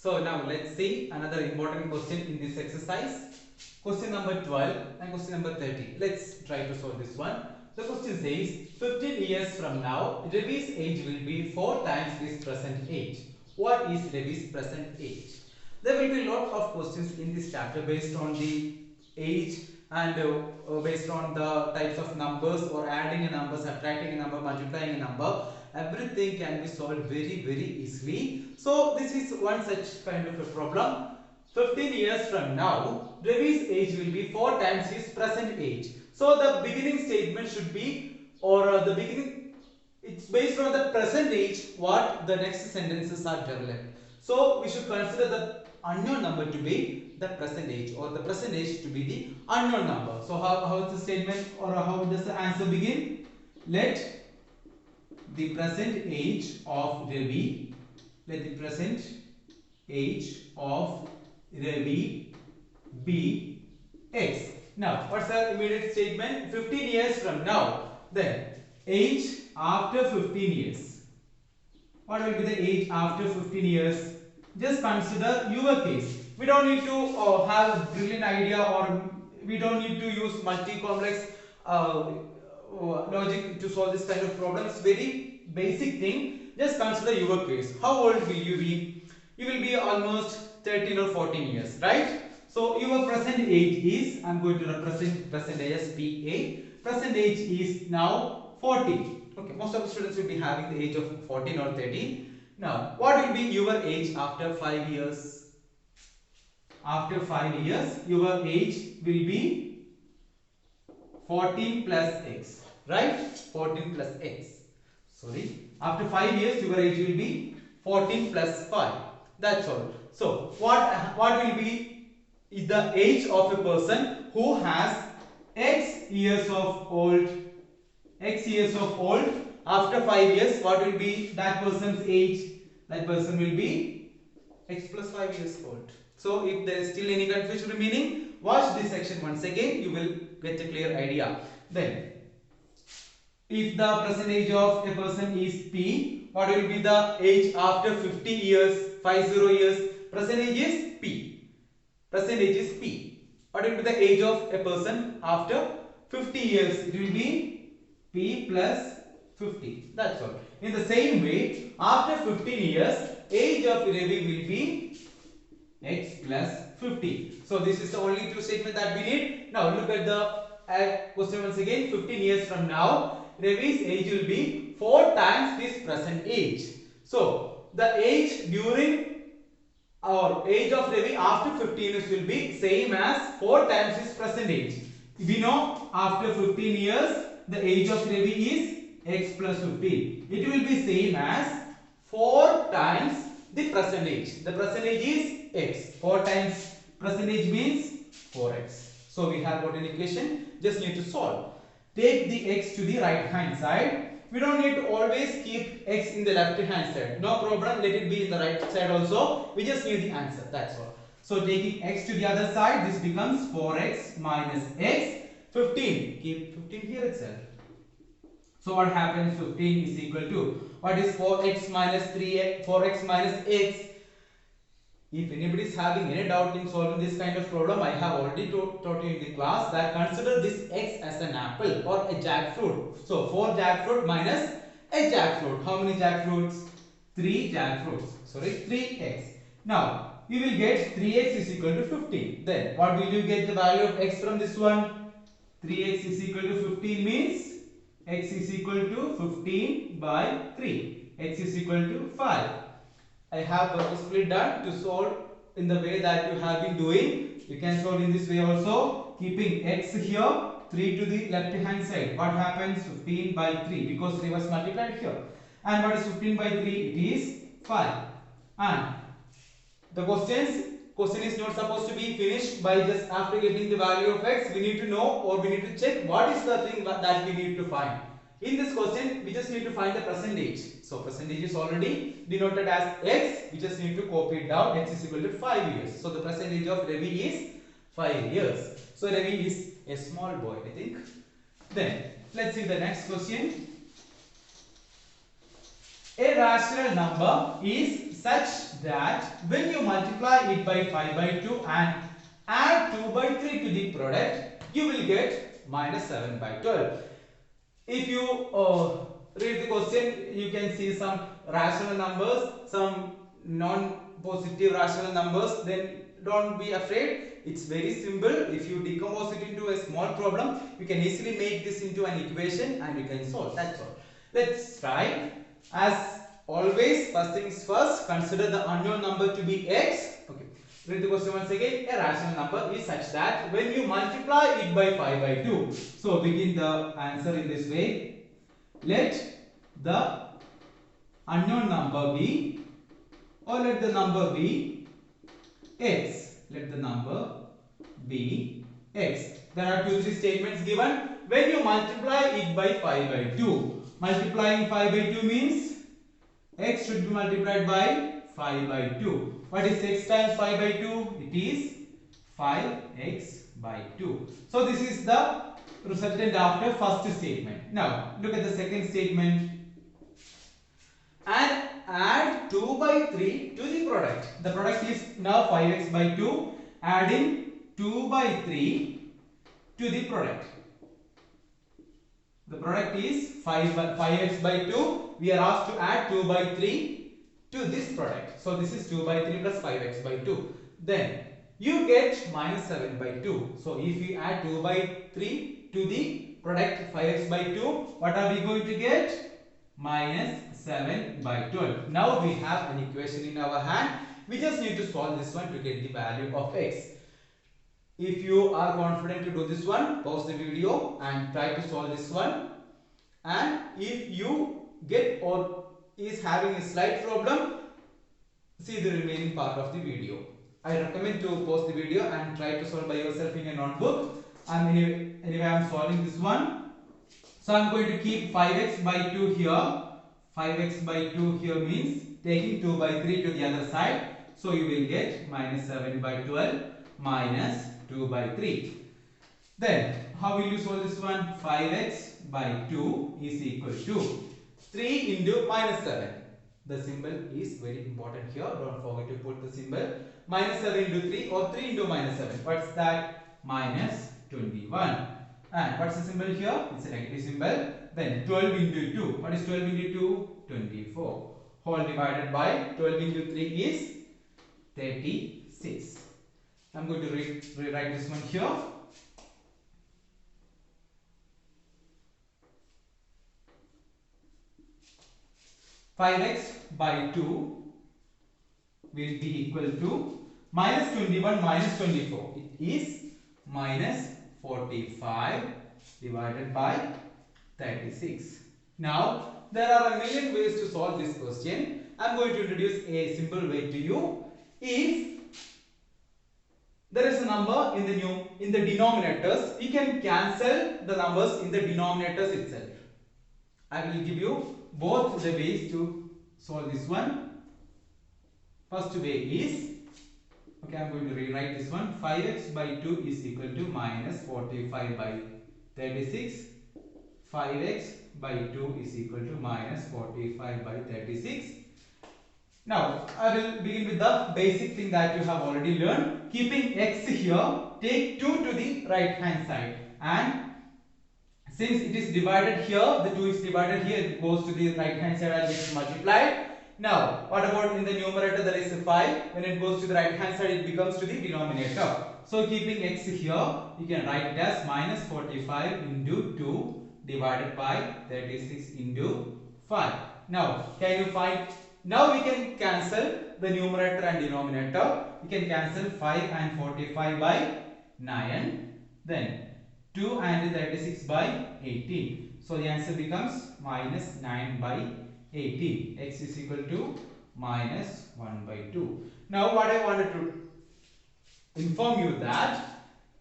So now let's see another important question in this exercise. Question number 12 and question number 30. Let's try to solve this one. The question says 15 years from now, Ravi's age will be 4 times his present age. What is Ravi's present age? There will be a lot of questions in this chapter based on the age and based on the types of numbers, or adding a number, subtracting a number, multiplying a number. Everything can be solved very easily. So this is one such kind of a problem. 15 years from now, Ravi's age will be 4 times his present age. So the beginning statement should be, or the beginning, it's based on the present age what the next sentences are developed. So we should consider the unknown number to be the present age, or the present age to be the unknown number. So how is the statement, or how does the answer begin? Let the present age of Ravi, let the present age of Ravi be X. Now, what's the immediate statement? 15 years from now. Then, age after 15 years. What will be the age after 15 years? Just consider your case. We don't need to have a brilliant idea, or we don't need to use multi-complex logic to solve this kind of problem. It's very basic thing. Just consider your case. How old will you be? You will be almost 13 or 14 years, right? So your present age is, I'm going to represent present age as PA. Present age is now 14. Okay, most of the students will be having the age of 14 or 13. Now, what will be your age after 5 years? After 5 years, your age will be 14 plus X, right? 14 plus X. Sorry. After 5 years, your age will be 14 plus 5. That's all. So, what will be the age of a person who has X years of old? X years of old. After 5 years, what will be that person's age? That person will be X plus 5 years old. So, if there is still any confusion remaining, watch this section once again. You will get a clear idea. Then, if the present age of a person is P, what will be the age after 50 years, 50 years? Present age is P. Present age is P. What will be the age of a person after 50 years? It will be P plus 50. That's all. In the same way, after 15 years, age of Ravi will be X plus 50. So this is the only two statement that we need. Now look at the question once again. 15 years from now, Ravi's age will be 4 times his present age. So the age during, or age of Ravi after 15 years will be same as 4 times his present age. We know after 15 years the age of Ravi is X plus 15. It will be same as 4 times the present age. The present age is X. 4 times present age means 4x. So we have got an equation. Just need to solve. Take the X to the right hand side. We don't need to always keep X in the left hand side. No problem. Let it be in the right side also. We just need the answer. That's all. So taking X to the other side, this becomes 4x minus X. 15. Keep 15 here itself. So what happens? 15 is equal to, what is 4x minus 3x, 4x minus x? If anybody is having any doubt in solving this kind of problem, I have already taught you in the class that consider this x as an apple or a jackfruit. So 4 jackfruit minus a jackfruit. How many jackfruits? 3 jackfruits. Sorry, 3x. Now we will get 3x is equal to 15. Then what will you get the value of x from this one? 3x is equal to 15 means x is equal to 15 by 3. X is equal to 5. I have purposefully done to solve in the way that you have been doing. You can solve in this way also. Keeping x here, 3 to the left hand side. What happens? 15 by 3, because 3 was multiplied here. And what is 15 by 3? It is 5. And the question is not supposed to be finished by just after getting the value of x. We need to know, or we need to check what is the thing that we need to find. In this question, we just need to find the percentage. So percentage is already denoted as x. We just need to copy it down. X is equal to 5 years. So the percentage of Ravi is 5 years. So Ravi is a small boy, I think. Then let's see the next question. A rational number is such that when you multiply it by 5 by 2 and add 2 by 3 to the product, you will get minus 7 by 12. If you read the question, you can see some rational numbers, some non-positive rational numbers. Then don't be afraid. It's very simple. If you decompose it into a small problem, you can easily make this into an equation and you can solve. That's all. Let's try. As always, first things first, consider the unknown number to be x. Okay. Read the question once again. A rational number is such that when you multiply it by 5 by 2. So begin the answer in this way. Let the unknown number be, or let the number be x. Let the number be x. There are 2-3 statements given. When you multiply it by 5 by 2. Multiplying 5 by 2 means x should be multiplied by 5 by 2. What is x times 5 by 2? It is 5x by 2. So this is the resultant after first statement. Now look at the second statement. And add 2 by 3 to the product. The product is now 5x by 2. Adding 2 by 3 to the product. The product is 5x by 2. We are asked to add 2 by 3 to this product. So this is 2 by 3 plus 5x by 2. Then you get minus 7 by 2. So if we add 2 by 3 to the product 5x by 2, what are we going to get? Minus 7 by 12. Now we have an equation in our hand. We just need to solve this one to get the value of x. If you are confident to do this one, pause the video and try to solve this one. And if you get or is having a slight problem, see the remaining part of the video. I recommend to pause the video and try to solve by yourself in a notebook. Anyway, I am solving this one. So I am going to keep 5x by 2 here. 5x by 2 here means taking 2 by 3 to the other side. So you will get minus 7 by 12 minus 2 by 3. Then how will you solve this one? 5x by 2 is equal to 3 into minus 7. The symbol is very important here. Don't forget to put the symbol. Minus 7 into 3 or 3 into minus 7. What's that? Minus 21. And what's the symbol here? It's a negative symbol. Then 12 into 2. What is 12 into 2? 24. Whole divided by 12 into 3 is 36. I'm going to rewrite this one here. Five x by 2 will be equal to minus 21 minus 24. It is minus 45 divided by 36. Now there are a million ways to solve this question. I'm going to introduce a simple way to you. If there is a number in the denominators, you can cancel the numbers in the denominators itself. I will give you both the ways to solve this one. First way is, okay, I am going to rewrite this one. 5x by 2 is equal to minus 45 by 36. 5x by 2 is equal to minus 45 by 36. Now I will begin with the basic thing that you have already learned. Keeping x here, take 2 to the right hand side, and since it is divided here, the 2 is divided here, it goes to the right hand side and gets multiplied. Now what about in the numerator? There is a 5. When it goes to the right hand side, it becomes to the denominator. So keeping x here, you can write it as minus 45 into 2 divided by 36 into 5. Now can you find? Now we can cancel the numerator and denominator. We can cancel 5 and 45 by 9. Then 2 and 36 by 18. So the answer becomes minus 9 by 18. X is equal to minus 1 by 2. Now what I wanted to inform you that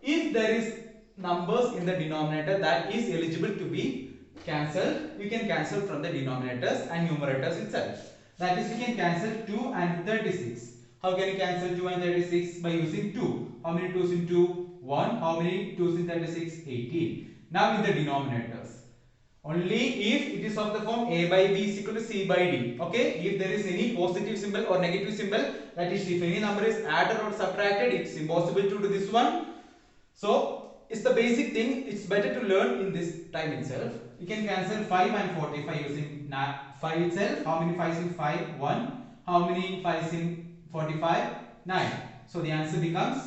if there is numbers in the denominator that is eligible to be cancelled, you can cancel from the denominators and numerators itself. That is, you can cancel 2 and 36. How can you cancel 2 and 36? By using 2. How many 2s in 2? 1. How many 2s in 36? 18. Now in the denominators, Only if it is of the form A by B is equal to C by D. Okay, if there is any positive symbol or negative symbol, that is if any number is added or subtracted, it's impossible to do this one. So it's the basic thing. It's better to learn in this time itself. You can cancel 5 and 45 using 5 itself. How many 5s in 5? 1. How many 5s in 45? 9. So the answer becomes,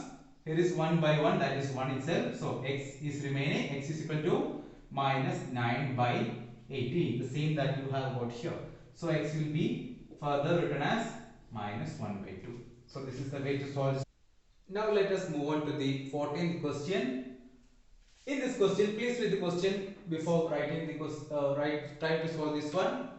here is 1 by 1, that is 1 itself. So x is remaining. X is equal to minus 9 by 18. The same that you have got here. So x will be further written as minus 1 by 2. So this is the way to solve. Now let us move on to the 14th question. In this question, please read the question before writing the question. Try to solve this one.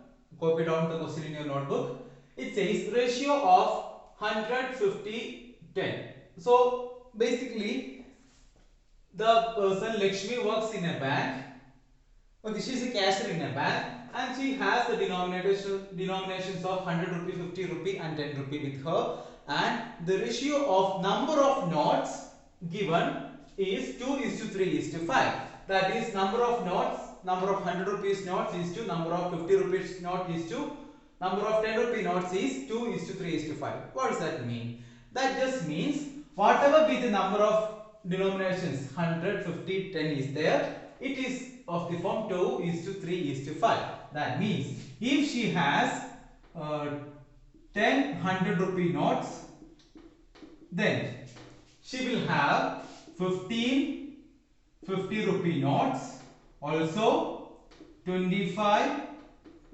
Copy down the question in your notebook. It says ratio of 100, 50, 10. So basically, the person Lakshmi works in a bank. Okay, she is a cashier in a bank, and she has the denominations of 100 rupee, 50 rupee and 10 rupee with her, and the ratio of number of notes given is 2:3:5. That is, number of notes, number of 100 rupees notes is to number of 50 rupees note is to number of 10 rupee notes is 2:3:5. What does that mean? That just means whatever be the number of denominations 100, 50, 10 is there, it is of the form 2:3:5. That means if she has 10 100 rupee notes, then she will have 15 50 rupee notes, also 25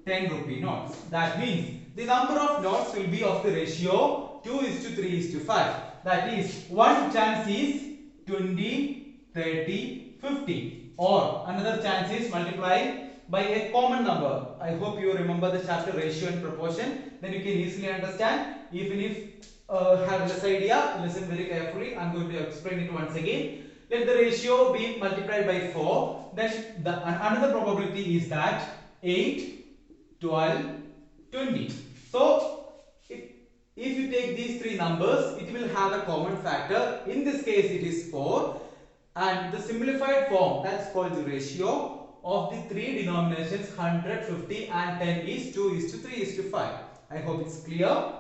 10 rupee notes. That means the number of notes will be of the ratio 2:3:5. That is, one chance is 20, 30, 50, or another chance is multiplying by a common number. I hope you remember the chapter ratio and proportion. Then you can easily understand. Even if have less idea, listen very carefully. I'm going to explain it once again. Let the ratio be multiplied by 4. Then another probability is that 8, 12, 20. So if you take these three numbers, it will have a common factor. In this case, it is 4. And the simplified form, that's called the ratio of the three denominations 100, 50 and 10 is 2:3:5. I hope it's clear.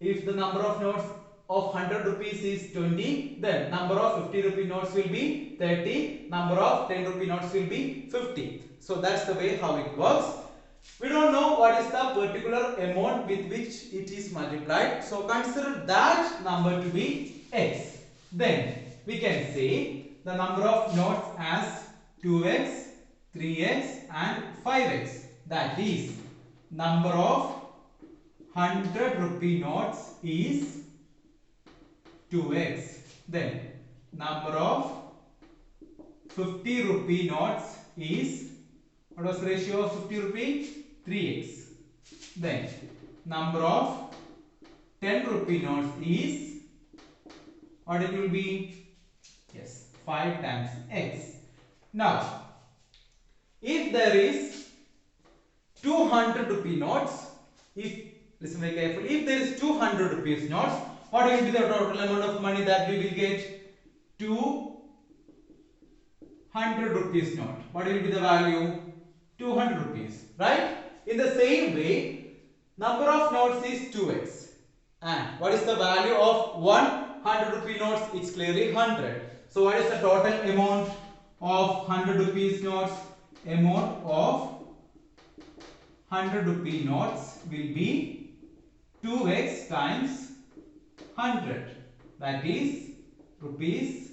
If the number of notes of 100 rupees is 20, then number of 50 rupee notes will be 30, number of 10 rupee notes will be 50. So that's the way how it works. We don't know what is the particular amount with which it is multiplied. So consider that number to be x. Then we can say the number of notes as 2x, 3x and 5x. That is, number of 100 rupee notes is 2x. Then number of 50 rupee notes is, what was the ratio of 50 rupee? 3x. Then number of 10 rupee notes is, what it will be? Yes, 5 times x. Now, if there is 200 rupee notes, listen very carefully, if there is 200 rupees notes, what will be the total amount of money that we will get? 200 rupees note. What will be the value? 200 rupees, right? In the same way, number of notes is 2x. And what is the value of 100 rupee notes? It's clearly 100. So what is the total amount of 100 rupees notes? Amount of 100 rupee notes will be 2x times 100. That is rupees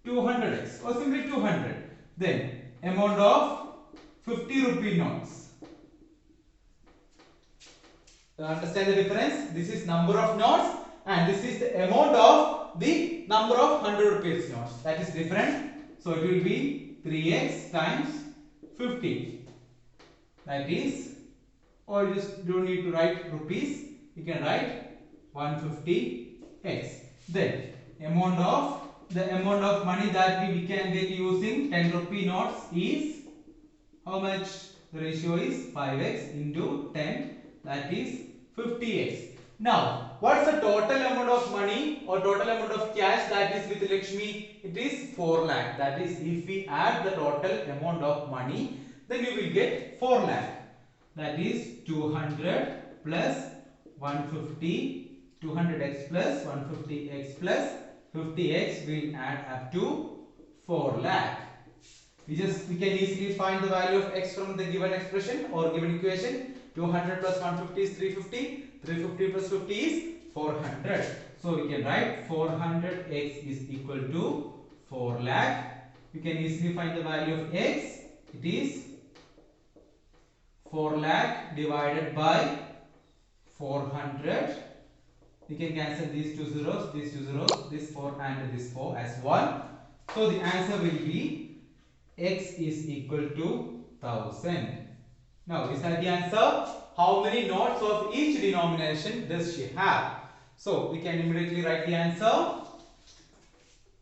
200x, or simply 200. Then amount of 50 rupee notes. Understand the difference? This is number of notes and this is the amount of the number of 100 rupees notes. That is different. So it will be 3x times 50. That is, or you just don't need to write rupees. You can write 150x. Then the amount of money that we can get using 10 rupee notes is how much? The ratio is 5x into 10. That is 50x. Now, what's the total amount of money or total amount of cash that is with Lakshmi? It is 4 lakh. That is, if we add the total amount of money then you will get 4 lakh. That is 200 plus 150, 200x plus 150x plus 50x will add up to 4 lakh. We can easily find the value of x from the given expression or given equation. 200 plus 150 is 350. 350 plus 50 is 400. So we can write 400x is equal to 4 lakh. You can easily find the value of x. It is 4 lakh divided by 400. You can cancel these two zeros, this 4 and this 4 as 1. So the answer will be x is equal to 1000. Now is that the answer? How many notes of each denomination does she have? So we can immediately write the answer.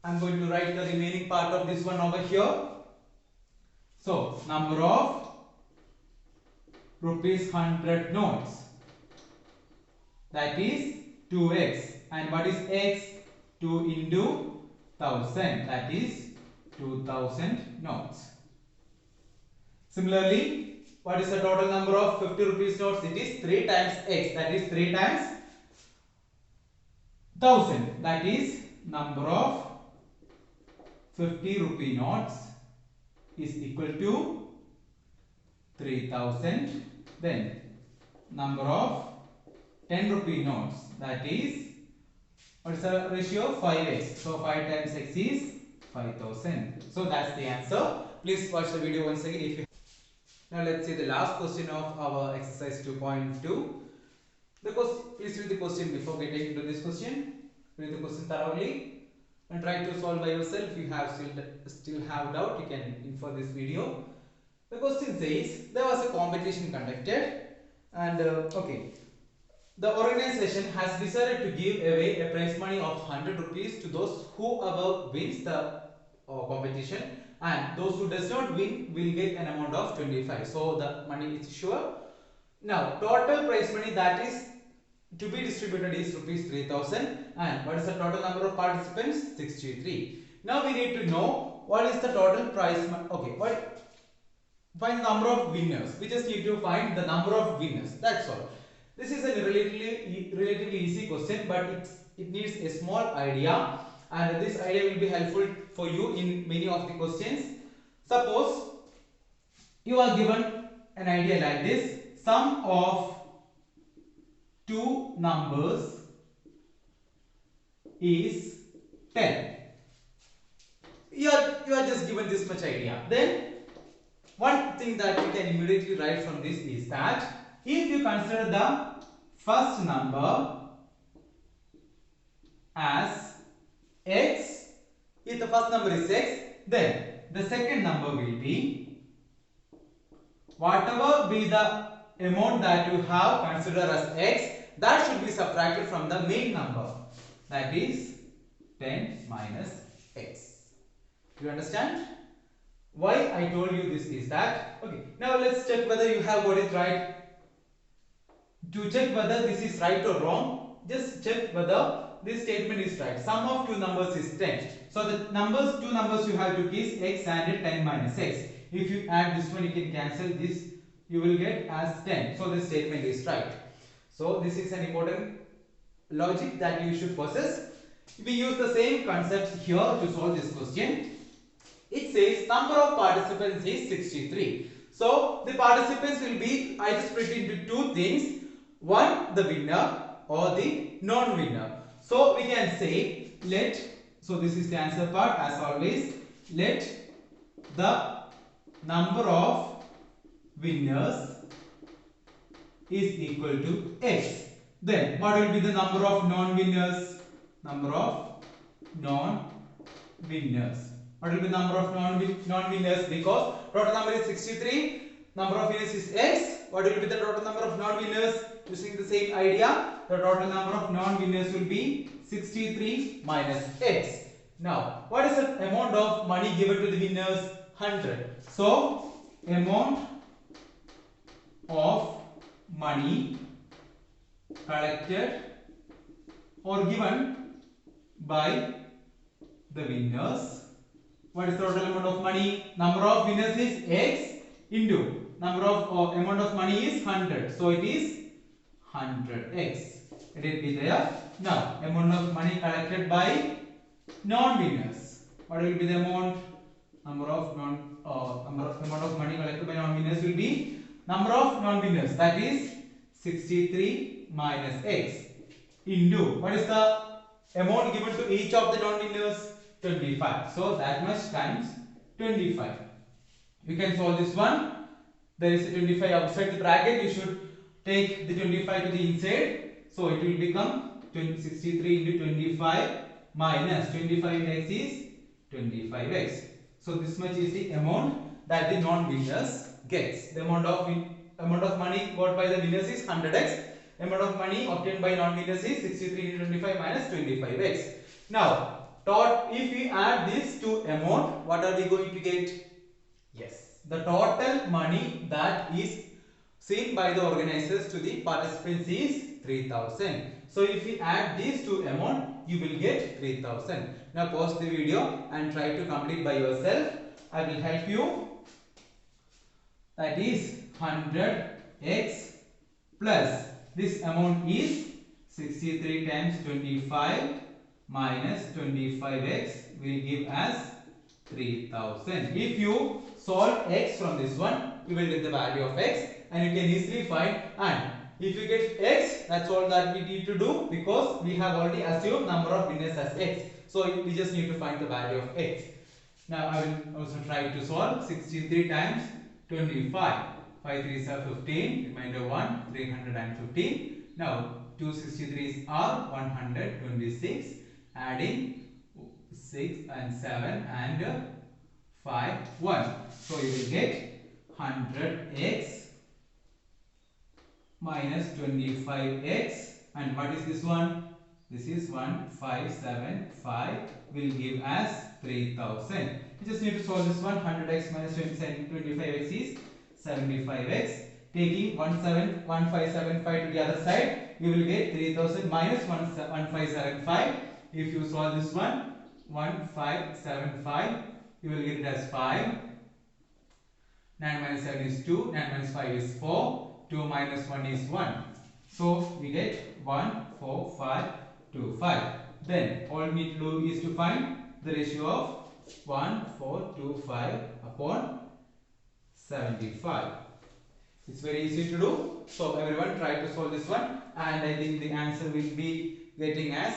I'm going to write the remaining part of this one over here. So number of rupees 100 notes, that is 2x, and what is x? 2 into 1000, that is 2000 notes. Similarly, what is the total number of 50 rupees notes? It is 3 times x, that is 3 times 1000, that is number of 50 rupee notes is equal to 3000. Then number of 10 rupee notes, that is, what is the ratio? 5x. So 5 times x is 5000. So that's the answer. Please watch the video once again if you. Now let's see the last question of our exercise 2.2. Please read the question before getting into this question. Read the question thoroughly and try to solve by yourself. If you have still have doubt, you can infer this video. The question says there was a competition conducted, and the organization has decided to give away a prize money of 100 rupees to those whoever wins the competition, and those who does not win will get an amount of 25. So the money is sure. Now total prize money that is to be distributed is rupees 3000, and what is the total number of participants? 63. Now we need to know what is the total prize money. Find the number of winners. We just need to find the number of winners. That's all. This is a relatively easy question, but it needs a small idea, and this idea will be helpful for you in many of the questions. Suppose you are given an idea like this: sum of two numbers is 10. You are just given this much idea. Then one thing that you can immediately write from this is that if you consider the first number as x, if the first number is x, then the second number will be whatever be the amount that you have considered as x, that should be subtracted from the main number, that is 10 minus x. Do you understand? Why I told you this is that, now let's check whether you have got it right. To check whether this is right or wrong, just check whether this statement is right. Sum of two numbers is 10. So the two numbers you have to keep x and 10 minus x. If you add this one, you can cancel this, you will get as 10. So this statement is right. So this is an important logic that you should possess. We use the same concept here to solve this question. It says number of participants is 63. So the participants will be either split into two things. One, the winner or the non-winner. So we can say so this is the answer part as always. Let the number of winners is equal to x. Then what will be the number of non-winners? Number of non-winners. What will be the number of non-winners? Because total number is 63. Number of winners is x. What will be the total number of non-winners? Using the same idea, the total number of non-winners will be 63 minus x. Now, what is the amount of money given to the winners? 100. So, amount of money collected or given by the winners. What is the total amount of money? Number of winners is x. into number of amount of money is 100. So it is 100x. Let it be there. Now amount of money collected by non-winners. What will be the amount? Amount of money collected by non-winners will be number of non-winners, that is 63 minus x into what is the amount given to each of the non-winners? 25. So that much times 25. You can solve this one. There is a 25 outside the bracket. You should take the 25 to the inside. So it will become 63 into 25 minus 25x is 25x. So this much is the amount that the non-winners gets. The amount of money got by the winners is 100x. Amount of money obtained by non-winners is 63 into 25 minus 25x. Now, if we add these two amount, what are we going to get? Yes, the total money that is seen by the organizers to the participants is 3000. So if we add these two amount, you will get 3000. Now pause the video and try to complete by yourself. I will help you. That is 100x plus this amount is 63 times 25 minus 25x will give as 3000. If you solve x from this one, you will get the value of x and you can easily find, and if you get x, that's all that we need to do because we have already assumed number of winners as x. So we just need to find the value of x. Now I will also try to solve 63 times 25. 5 3s are 15, remainder 1, 315. Now 263s are 126, adding 6 and 7 and 5, 1. So you will get 100x minus 25x, and what is this one? This is 1575 will give as 3000. You just need to solve this one. 100x minus 25x is 75x. Taking 1575 to the other side, you will get 3000 minus 1575. If you solve this one, 1575, you will get it as 5. 9 minus 7 is 2. 9 minus 5 is 4. 2 minus 1 is 1. So we get 1, 4, 5, 2, 5. Then all we need to do is to find the ratio of 1, 4, 2, 5 upon 75. It's very easy to do. So everyone try to solve this one, and I think the answer will be getting as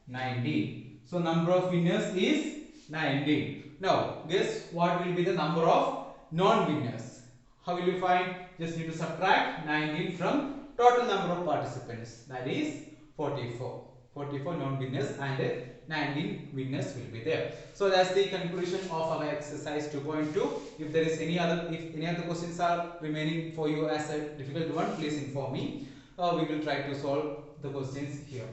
19. So number of winners is 19. Now guess what will be the number of non-winners? How will you find? Just need to subtract 19 from total number of participants, that is 44. 44 non-winners and 19 winners will be there. So that's the conclusion of our exercise 2.2. If there is any other questions are remaining for you as a difficult one, please inform me. We will try to solve the questions here.